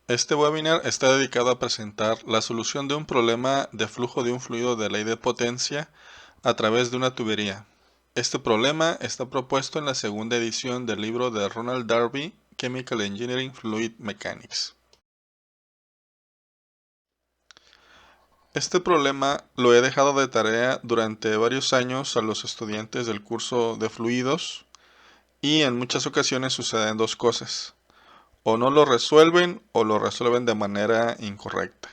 Este webinar está dedicado a presentar la solución de un problema de flujo de un fluido de ley de potencia a través de una tubería. Este problema está propuesto en la segunda edición del libro de Ronald Darby, Chemical Engineering Fluid Mechanics. Este problema lo he dejado de tarea durante varios años a los estudiantes del curso de fluidos y en muchas ocasiones suceden dos cosas. O no lo resuelven o lo resuelven de manera incorrecta.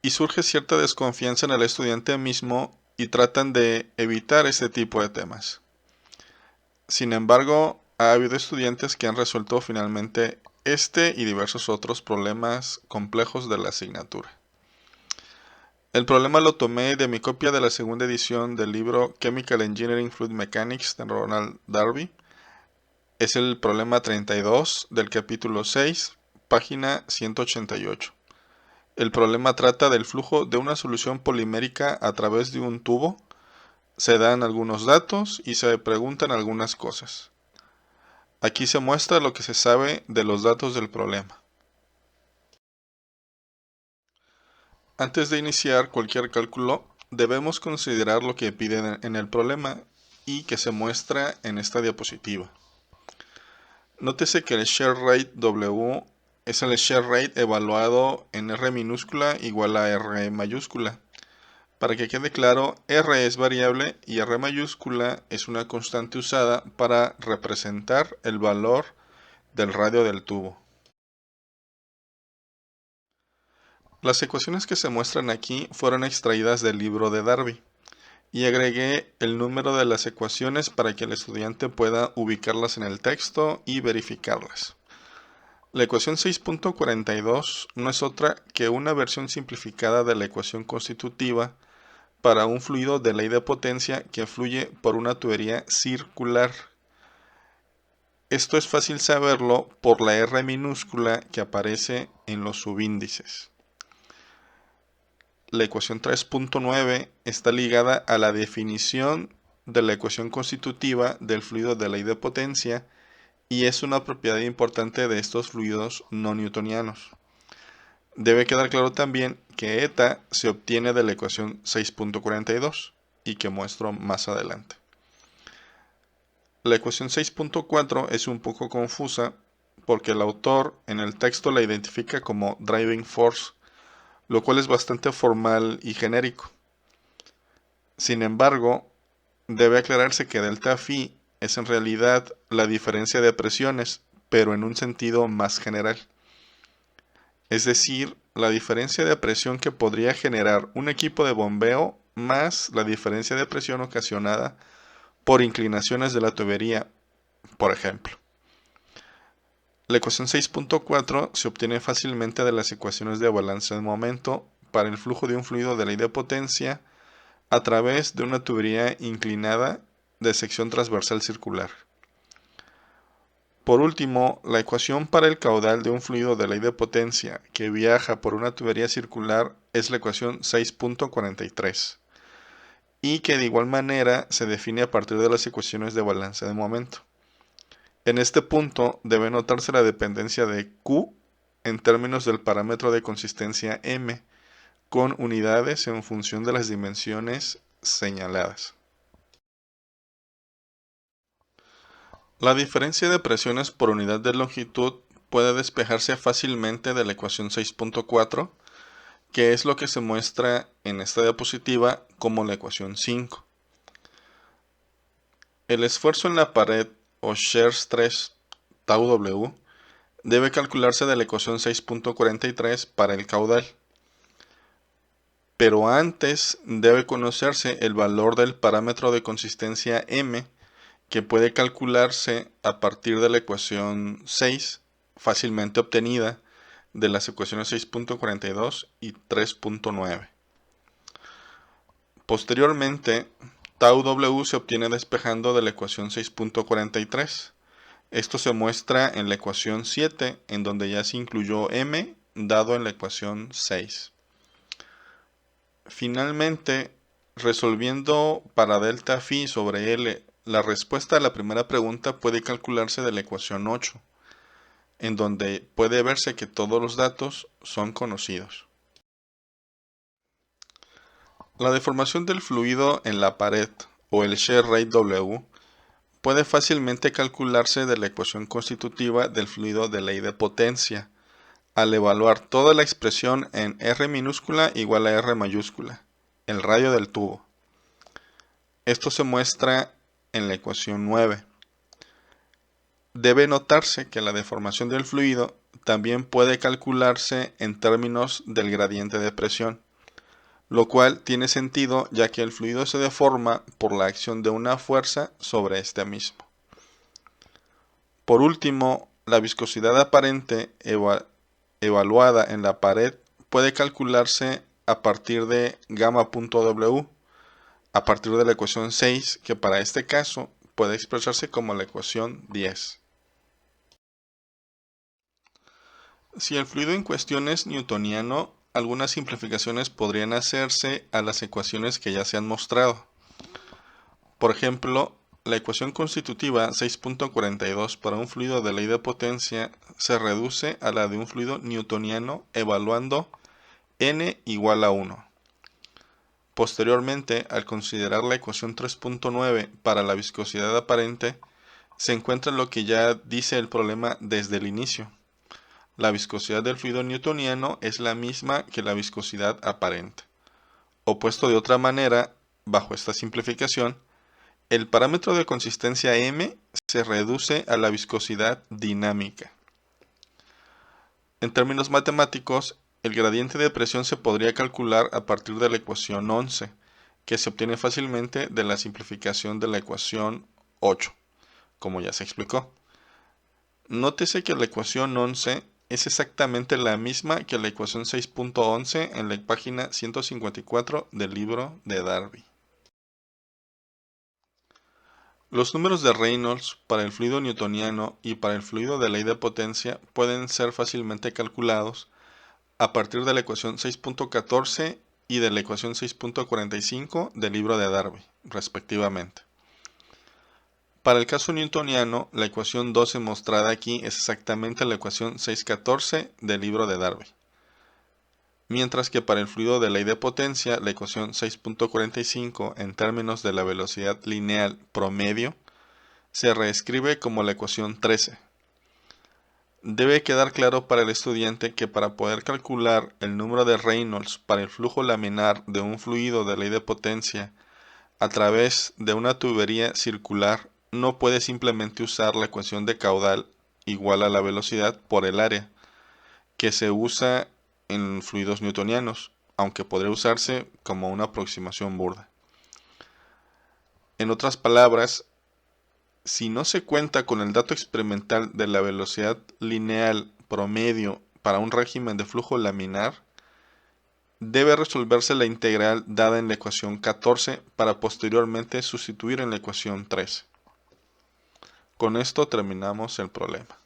Y surge cierta desconfianza en el estudiante mismo y tratan de evitar este tipo de temas. Sin embargo, ha habido estudiantes que han resuelto finalmente este y diversos otros problemas complejos de la asignatura. El problema lo tomé de mi copia de la segunda edición del libro Chemical Engineering Fluid Mechanics de Ronald Darby. Es el problema 32 del capítulo 6, página 188. El problema trata del flujo de una solución polimérica a través de un tubo. Se dan algunos datos y se preguntan algunas cosas. Aquí se muestra lo que se sabe de los datos del problema. Antes de iniciar cualquier cálculo, debemos considerar lo que piden en el problema y que se muestra en esta diapositiva. Nótese que el shear rate W es el shear rate evaluado en R minúscula igual a R mayúscula. Para que quede claro, R es variable y R mayúscula es una constante usada para representar el valor del radio del tubo. Las ecuaciones que se muestran aquí fueron extraídas del libro de Darby y agregué el número de las ecuaciones para que el estudiante pueda ubicarlas en el texto y verificarlas. La ecuación 6.42 no es otra que una versión simplificada de la ecuación constitutiva para un fluido de ley de potencia que fluye por una tubería circular. Esto es fácil saberlo por la R minúscula que aparece en los subíndices. La ecuación 3.9 está ligada a la definición de la ecuación constitutiva del fluido de ley de potencia y es una propiedad importante de estos fluidos no newtonianos. Debe quedar claro también que eta se obtiene de la ecuación 6.42 y que muestro más adelante. La ecuación 6.4 es un poco confusa porque el autor en el texto la identifica como driving force, lo cual es bastante formal y genérico. Sin embargo, debe aclararse que delta phi es en realidad la diferencia de presiones, pero en un sentido más general. Es decir, la diferencia de presión que podría generar un equipo de bombeo más la diferencia de presión ocasionada por inclinaciones de la tubería, por ejemplo. La ecuación 6.4 se obtiene fácilmente de las ecuaciones de balance de momento para el flujo de un fluido de ley de potencia a través de una tubería inclinada de sección transversal circular. Por último, la ecuación para el caudal de un fluido de ley de potencia que viaja por una tubería circular es la ecuación 6.43 y que de igual manera se define a partir de las ecuaciones de balance de momento. En este punto debe notarse la dependencia de Q en términos del parámetro de consistencia M, con unidades en función de las dimensiones señaladas. La diferencia de presiones por unidad de longitud puede despejarse fácilmente de la ecuación 6.4, que es lo que se muestra en esta diapositiva como la ecuación 5. El esfuerzo en la pared o shear stress tau W debe calcularse de la ecuación 6.43 para el caudal. Pero antes debe conocerse el valor del parámetro de consistencia M, que puede calcularse a partir de la ecuación 6, fácilmente obtenida de las ecuaciones 6.42 y 3.9. Posteriormente, tau W se obtiene despejando de la ecuación 6.43. Esto se muestra en la ecuación 7, en donde ya se incluyó M dado en la ecuación 6. Finalmente, resolviendo para delta phi sobre L, la respuesta a la primera pregunta puede calcularse de la ecuación 8. en donde puede verse que todos los datos son conocidos. La deformación del fluido en la pared o el shear rate W puede fácilmente calcularse de la ecuación constitutiva del fluido de ley de potencia, al evaluar toda la expresión en R minúscula igual a R mayúscula, el radio del tubo. Esto se muestra en la ecuación 9. Debe notarse que la deformación del fluido también puede calcularse en términos del gradiente de presión, lo cual tiene sentido ya que el fluido se deforma por la acción de una fuerza sobre este mismo. Por último, la viscosidad aparente evaluada en la pared puede calcularse a partir de gamma.w, a partir de la ecuación 6, que para este caso puede expresarse como la ecuación 10. Si el fluido en cuestión es newtoniano, algunas simplificaciones podrían hacerse a las ecuaciones que ya se han mostrado. Por ejemplo, la ecuación constitutiva 6.42 para un fluido de ley de potencia se reduce a la de un fluido newtoniano evaluando n igual a 1. Posteriormente, al considerar la ecuación 3.9 para la viscosidad aparente, se encuentra lo que ya dice el problema desde el inicio. La viscosidad del fluido newtoniano es la misma que la viscosidad aparente. O puesto de otra manera, bajo esta simplificación, el parámetro de consistencia m se reduce a la viscosidad dinámica. En términos matemáticos, el gradiente de presión se podría calcular a partir de la ecuación 11, que se obtiene fácilmente de la simplificación de la ecuación 8, como ya se explicó. Nótese que la ecuación 11 es exactamente la misma que la ecuación 6.11 en la página 154 del libro de Darby. Los números de Reynolds para el fluido newtoniano y para el fluido de ley de potencia pueden ser fácilmente calculados a partir de la ecuación 6.14 y de la ecuación 6.45 del libro de Darby, respectivamente. Para el caso newtoniano, la ecuación 12 mostrada aquí es exactamente la ecuación 6.14 del libro de Darby. Mientras que para el fluido de ley de potencia, la ecuación 6.45 en términos de la velocidad lineal promedio se reescribe como la ecuación 13. Debe quedar claro para el estudiante que para poder calcular el número de Reynolds para el flujo laminar de un fluido de ley de potencia a través de una tubería circular, no puede simplemente usar la ecuación de caudal igual a la velocidad por el área, que se usa en fluidos newtonianos, aunque podría usarse como una aproximación burda. En otras palabras, si no se cuenta con el dato experimental de la velocidad lineal promedio para un régimen de flujo laminar, debe resolverse la integral dada en la ecuación 14 para posteriormente sustituir en la ecuación 13. Con esto terminamos el problema.